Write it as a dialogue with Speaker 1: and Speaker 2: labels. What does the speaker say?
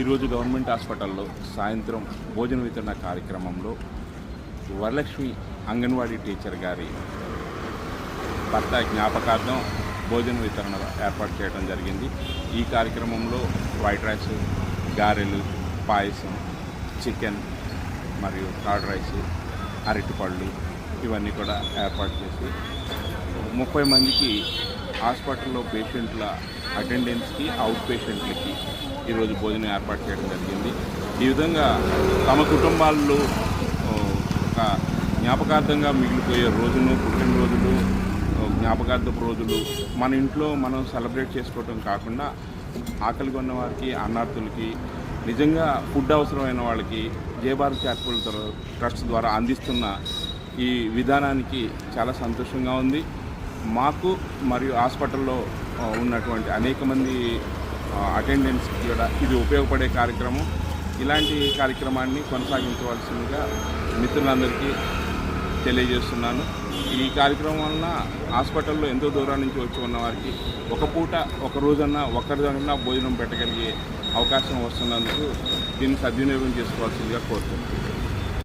Speaker 1: ఈరోజు గవర్నమెంట్ హాస్పిటల్లో సాయంత్రం భోజన వితరణ కార్యక్రమంలో వరలక్ష్మి అంగన్వాడీ టీచర్ గారి భర్త జ్ఞాపకార్థం భోజన వితరణ ఏర్పాటు చేయడం జరిగింది. ఈ కార్యక్రమంలో వైట్ రైస్, గారెలు, పాయసం, చికెన్ మరియు కర్డ్ రైస్, అరటిపళ్ళు ఇవన్నీ కూడా ఏర్పాటు చేసి 30 మందికి హాస్పిటల్లో పేషెంట్ల అటెండెన్స్కి, అవుట్ పేషెంట్లకి ఈరోజు భోజనం ఏర్పాటు చేయడం జరిగింది. ఈ విధంగా తమ కుటుంబాల్లో ఒక జ్ఞాపకార్థంగా మిగిలిపోయే రోజును, పుట్టినరోజులు, జ్ఞాపకార్థపు రోజులు మన ఇంట్లో మనం సెలబ్రేట్ చేసుకోవటం కాకుండా ఆకలిగా ఉన్న వారికి, అన్నార్థులకి, నిజంగా ఫుడ్ అవసరమైన వాళ్ళకి జయభారత్ చారిటబుల్ ట్రస్ట్ ద్వారా అందిస్తున్న ఈ విధానానికి చాలా సంతోషంగా ఉంది. మాకు మరియు హాస్పిటల్లో ఉన్నటువంటి అనేక మంది అటెండెంట్స్కి కూడా ఇది ఉపయోగపడే కార్యక్రమం. ఇలాంటి కార్యక్రమాన్ని కొనసాగించవలసిందిగా మిత్రులందరికీ తెలియజేస్తున్నాను. ఈ కార్యక్రమం వలన హాస్పిటల్లో ఎంతో దూరం నుంచి వచ్చి ఉన్న వారికి ఒక పూట, ఒక రోజన్నా, ఒక్కరిదన్నా భోజనం పెట్టగలిగే అవకాశం వస్తున్నందుకు దీన్ని సద్వినియోగం చేసుకోవాల్సిందిగా కోరుతున్నాను.